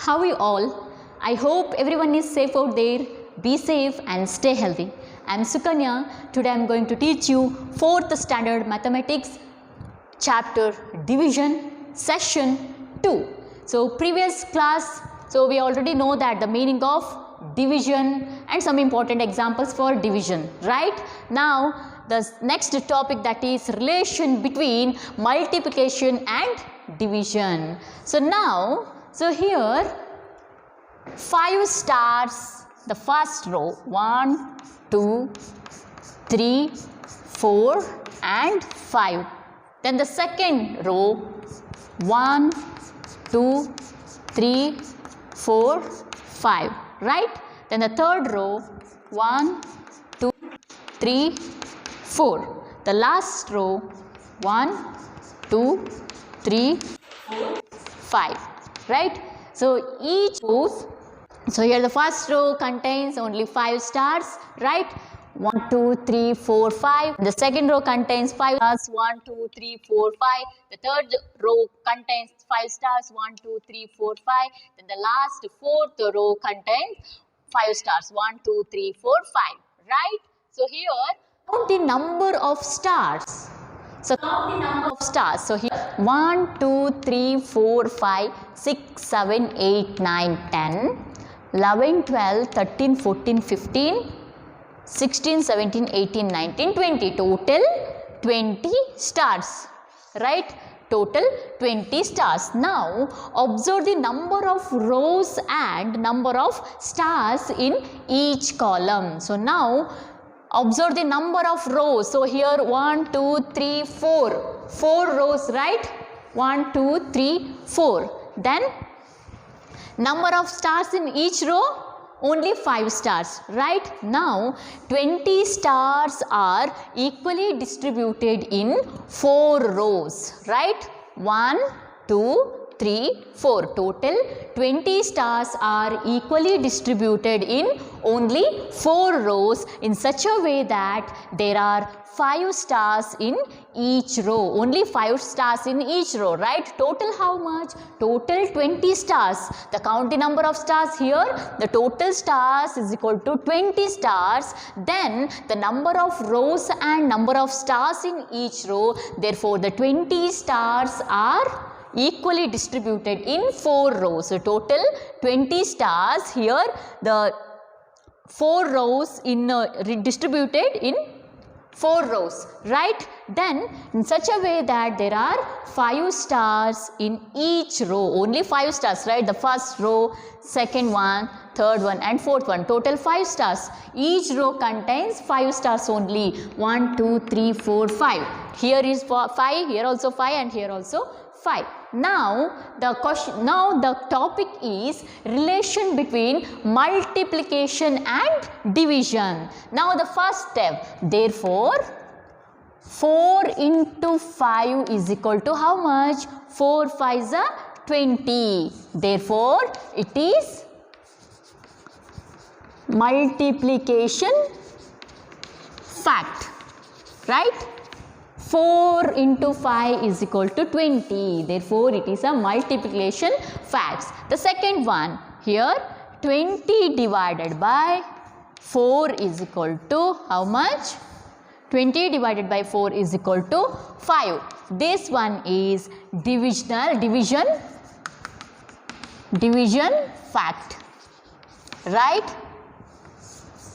How are you all? I hope everyone is safe out there. Be safe and stay healthy. I am Sukanya. Today I am going to teach you 4th standard mathematics chapter division session 2. So previous class, we already know that the meaning of division and some important examples for division, right? Now the next topic, that is relation between multiplication and division. So here 5 stars, the first row 1, 2, 3, 4 and 5. Then the second row 1, 2, 3, 4, 5, right? Then the third row 1, 2, 3, 4. The last row 1, 2, 3, 4, 5, right? So each rows, so here the first row contains only 5 stars, right? 1, 2, 3, 4, 5. The second row contains 5 stars, 1, 2, 3, 4, 5. The third row contains 5 stars, 1, 2, 3, 4, 5. Then the last fourth row contains 5 stars, 1, 2, 3, 4, 5, right? So here count the number of stars. So count the number of stars. So here 1, 2, 3, 4, 5, 6, 7, 8, 9, 10, 11, 12, 13, 14, 15, 16, 17, 18, 19, 20. Total 20 stars, right? Total 20 stars. Now observe the number of rows and number of stars in each column. So now observe the number of rows. So here 1, 2, 3, 4. 4 rows, right? 1, 2, 3, 4. Then number of stars in each row, only 5 stars, right? Now 20 stars are equally distributed in 4 rows, right? 1, 2, 3, 4. Total 20 stars are equally distributed in only 4 rows in such a way that there are 5 stars in each row. Only 5 stars in each row, right? Total how much? Total 20 stars. The count the number of stars here. The total stars is equal to 20 stars. Then the number of rows and number of stars in each row. Therefore, the 20 stars are equally distributed in 4 rows. So total 20 stars here. The 4 rows in distributed in 4 rows, right? Then in such a way that there are 5 stars in each row. Only 5 stars, right? The first row, second one, third one and fourth one. Total 5 stars. Each row contains 5 stars only. 1, 2, 3, 4, 5. Here is 5, here also 5 and here also 5. Now the topic is relation between multiplication and division. Now the first step, therefore 4 into 5 is equal to how much? 4 5s are 20. Therefore it is multiplication fact, right? 4 into 5 is equal to 20. Therefore, it is a multiplication facts. The second one, here 20 divided by 4 is equal to how much? 20 divided by 4 is equal to 5. This one is division fact, right?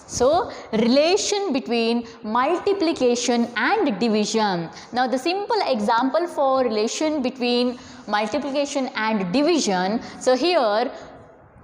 So, relation between multiplication and division. Now, the simple example for relation between multiplication and division. So, here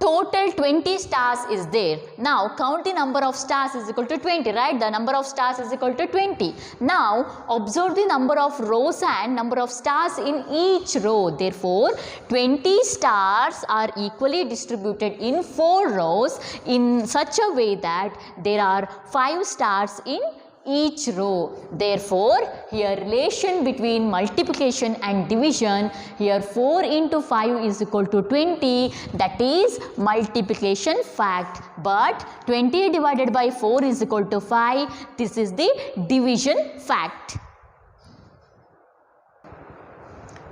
total 20 stars is there. Now, count the number of stars is equal to 20, right? The number of stars is equal to 20. Now, observe the number of rows and number of stars in each row. Therefore, 20 stars are equally distributed in 4 rows in such a way that there are 5 stars in each row. Therefore, here relation between multiplication and division, here 4 into 5 is equal to 20, that is multiplication fact, but 20 divided by 4 is equal to 5, this is the division fact.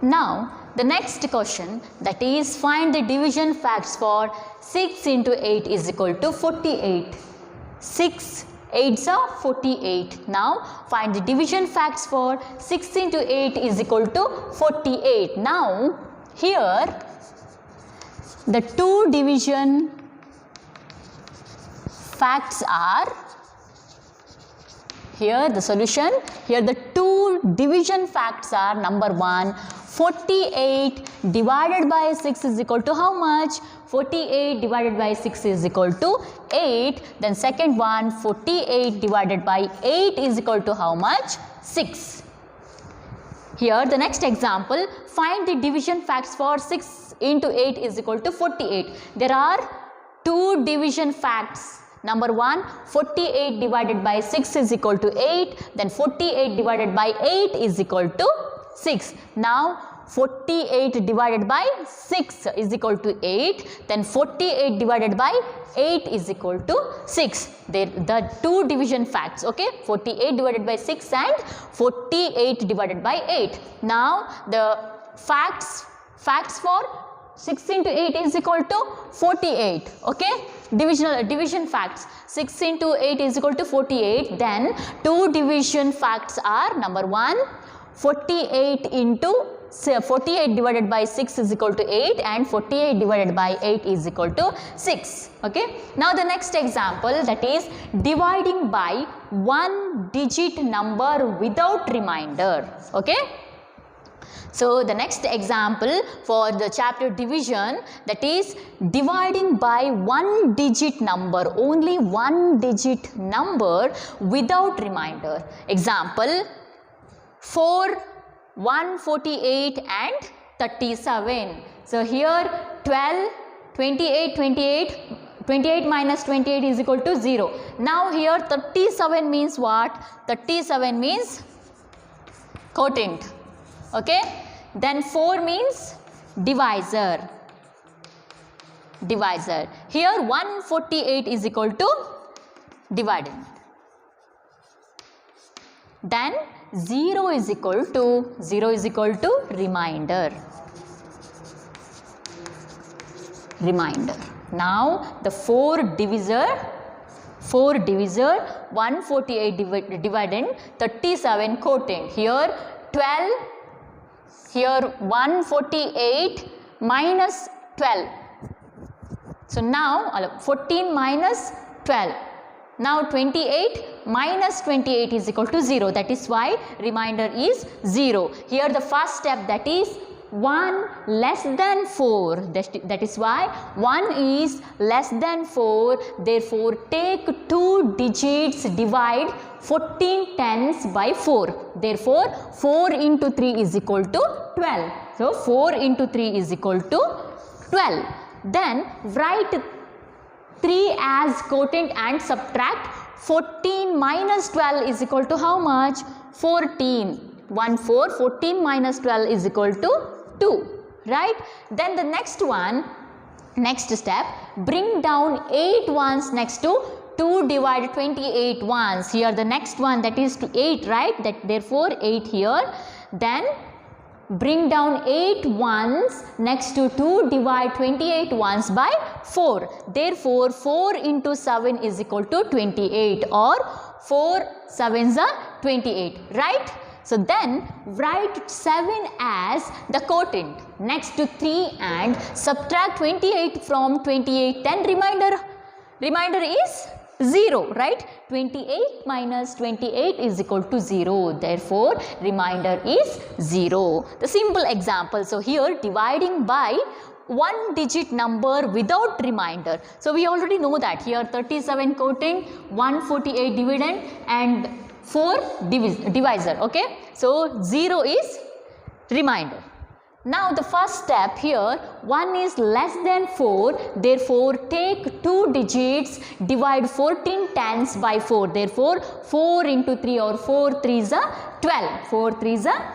Now the next question, that is find the division facts for 6 into 8 is equal to 48. 6 8s are 48. Now find the division facts for 6 into 8 is equal to 48. Now here the two division facts are, here the solution, here the two division facts are, number 1, 48 divided by 6 is equal to how much? 48 divided by 6 is equal to 8. Then second one, 48 divided by 8 is equal to how much? 6. Here the next example, find the division facts for 6 into 8 is equal to 48. There are two division facts. Number 1, 48 divided by 6 is equal to 8. Then 48 divided by 8 is equal to 6. Now 48 divided by 6 is equal to 8. Then 48 divided by 8 is equal to 6. The two division facts, okay? 48 divided by 6 and 48 divided by 8. Now the facts for 6 into 8 is equal to 48, okay? Division facts, 6 into 8 is equal to 48. Then two division facts are, number 1, 48 divided by 6 is equal to 8 and 48 divided by 8 is equal to 6, okay? Now the next example, that is dividing by one digit number without remainder, okay? So the next example for the chapter division, that is dividing by one digit number, only one digit number without remainder. Example 4, 148 and 37. So here 12, 28 minus 28 is equal to 0. Now here 37 means what? 37 means quotient. Okay, then 4 means divisor. Here 148 is equal to dividend. Then 0 is equal to remainder. Now the 4 divisor 148 dividend 37 quotient. Here 12. Here 148 minus 12. So now 14 minus 12. Now 28 minus 28 is equal to 0. That is why remainder is 0. Here the first step, that is 1 less than 4. That is why 1 is less than 4. Therefore take two digits, divide 14 tens by 4. Therefore 4 into 3 is equal to 12. So 4 into 3 is equal to 12. Then write 3 as quotient and subtract 14 minus 12 is equal to how much? 14. 14 minus 12 is equal to 2. Right? Then the next step, bring down 8 ones next to 2 divided 28 ones. Here the next one, that is to 8, right? Therefore 8 here. Then bring down 8 ones next to 2 divide 28 ones by 4. Therefore 4 into 7 is equal to 28, or 4 sevens are 28, right? So then write 7 as the quotient next to 3 and subtract 28 from 28. Then remainder is 0, right? 28 minus 28 is equal to 0. Therefore remainder is 0. The simple example. So here dividing by one digit number without remainder. So we already know that here 37 quotient, 148 dividend and 4 divisor, okay? So 0 is remainder. Now the first step here, 1 is less than 4, therefore take two digits, divide 14 tens by 4. Therefore 4 into 3 or 4 threes are 12. 4 threes are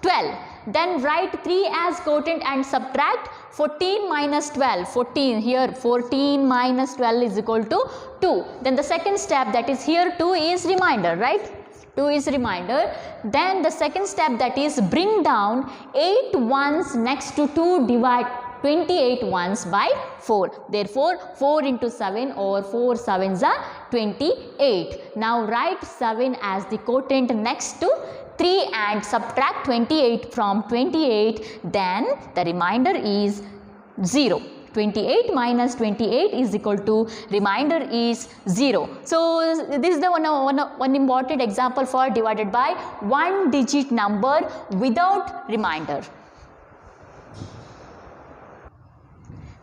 12. Then write 3 as quotient and subtract 14 minus 12. 14 here, 14 minus 12 is equal to 2. Then the second step, that is here 2 is remainder, right? 2 is remainder. Then the second step, that is bring down 8 ones next to 2, divide 28 ones by 4. Therefore, 4 into 7 or 4 sevens are 28. Now write 7 as the quotient next to 3 and subtract 28 from 28. Then the remainder is 0. 28 minus 28 is equal to remainder is 0. So this is the one important example for divided by one digit number without remainder.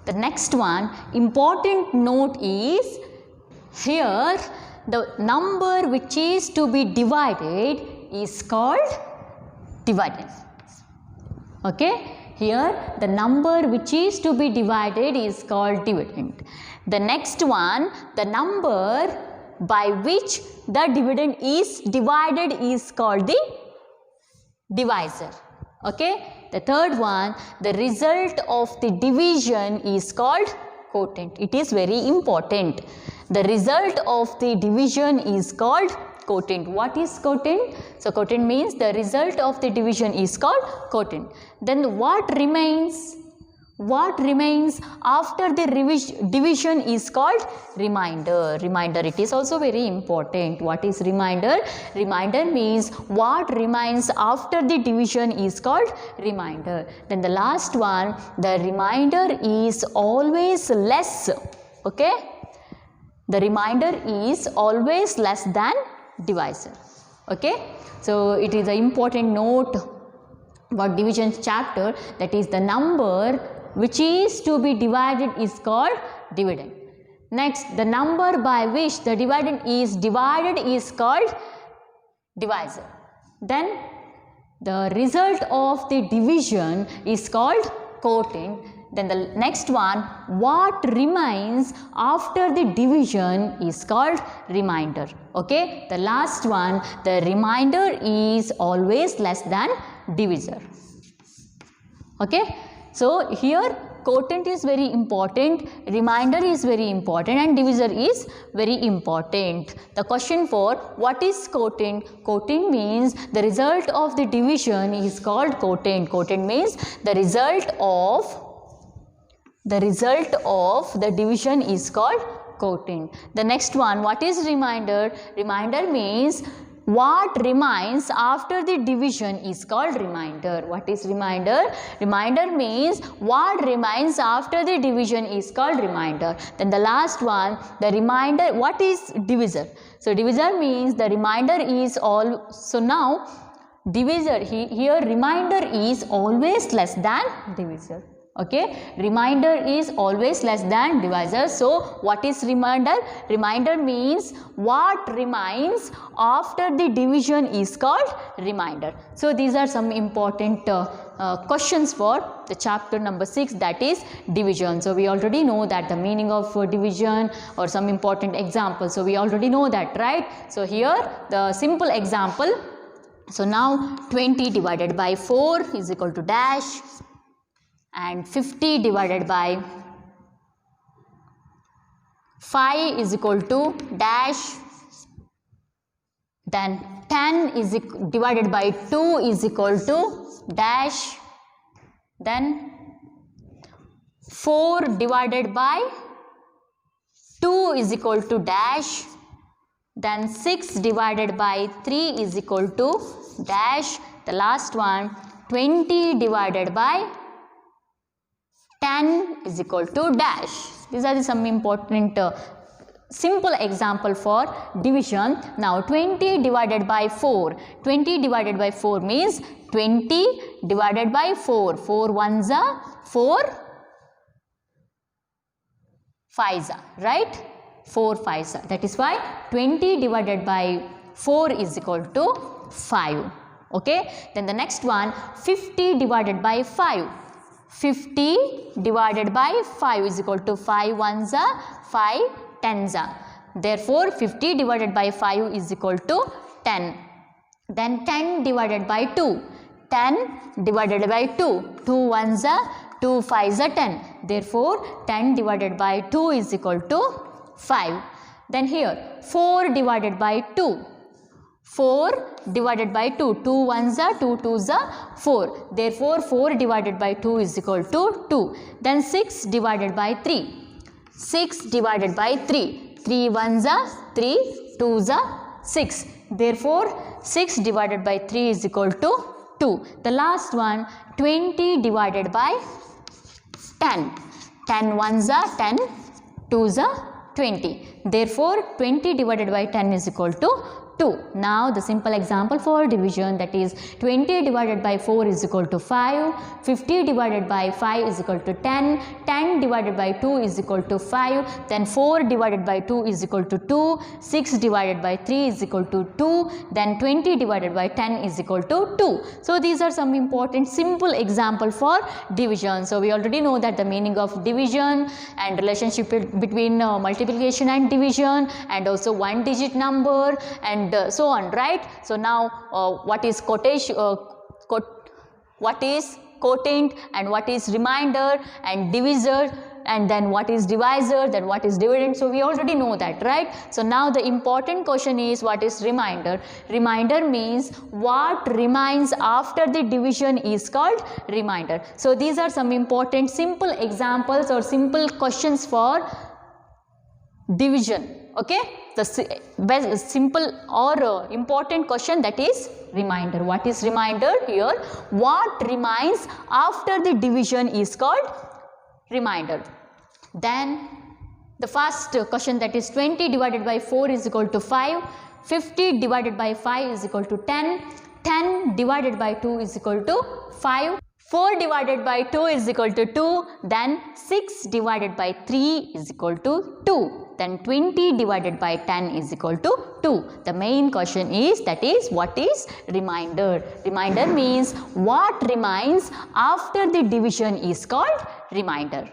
The next one important note is, here the number which is to be divided is called dividend. Okay, here the number which is to be divided is called dividend. The next one, the number by which the dividend is divided is called the divisor. Okay, the third one, the result of the division is called quotient. It is very important. The result of the division is called quotient. What is quotient? So quotient means the result of the division is called quotient. Then what remains? What remains after the division is called remainder. Remainder, it is also very important. What is remainder? Remainder means what remains after the division is called remainder. Then the last one, the remainder is always less. Okay, the remainder is always less than divisor. Okay, so it is an important note about division chapter, that is the number which is to be divided is called dividend. Next, the number by which the dividend is divided is called divisor. Then the result of the division is called quotient. Then the next one, what remains after the division is called remainder. Okay, the last one, the remainder is always less than divisor. Okay, so here quotient is very important, remainder is very important, and divisor is very important. The question for what is quotient? Quotient means the result of the division is called quotient. Quotient means the result of the division is called quotient. The next one, what is remainder? Remainder means what remains after the division is called remainder. What is remainder? Remainder means what remains after the division is called remainder. Then the last one, the remainder. What is divisor? So divisor means the remainder is all. So now divisor, here remainder is always less than divisor. Okay, remainder is always less than divisor. So what is remainder? Remainder means what remains after the division is called remainder. So these are some important questions for the chapter number 6, that is division. So we already know that the meaning of division or some important examples. So we already know that, right? So here the simple example. So now 20 divided by 4 is equal to dash, and 50 divided by 5 is equal to dash, then 10 is divided by 2 is equal to dash, then 4 divided by 2 is equal to dash, then 6 divided by 3 is equal to dash, the last one 20 divided by 10 is equal to dash. These are some important simple example for division. Now 20 divided by 4. 20 divided by 4 means 20 divided by 4. 4 ones are 4 5s are, right? 4 5s are. That is why 20 divided by 4 is equal to 5. Okay. Then the next one, 50 divided by 5. 50 divided by 5 is equal to 5 ones are 5 10s are. Therefore 50 divided by 5 is equal to 10. Then 10 divided by 2. 10 divided by 2. 2 ones are 2 5s are 10. Therefore 10 divided by 2 is equal to 5. Then here 4 divided by 2. 4 divided by 2. 2 ones are 2 twos are 4. Therefore, 4 divided by 2 is equal to 2. Then 6 divided by 3. 6 divided by 3. 3 ones are 3, twos are 6. Therefore, 6 divided by 3 is equal to 2. The last one, 20 divided by 10. 10 ones are 10, twos are 20. Therefore, 20 divided by 10 is equal to 2. Now, the simple example for division, that is 20 divided by 4 is equal to 5, 50 divided by 5 is equal to 10, 10 divided by 2 is equal to 5, then 4 divided by 2 is equal to 2, 6 divided by 3 is equal to 2, then 20 divided by 10 is equal to 2. So, these are some important simple example for division. So, we already know that the meaning of division and relationship between multiplication and division, and also one digit number and so on, right? So now what is quotation, what is quotient, and what is remainder and divisor, and then what is divisor, then what is dividend. So we already know that, right? So now the important question is, what is remainder? Remainder means what remains after the division is called remainder. So these are some important simple examples or simple questions for division. Okay, the best simple or important question, that is remainder. What is remainder? Here, what remains after the division is called remainder. Then the first question, that is 20 divided by 4 is equal to 5, 50 divided by 5 is equal to 10, 10 divided by 2 is equal to 5, 4 divided by 2 is equal to 2, then 6 divided by 3 is equal to 2. Then 20 divided by 10 is equal to 2. The main question is, that is, what is remainder? Remainder means what remains after the division is called remainder.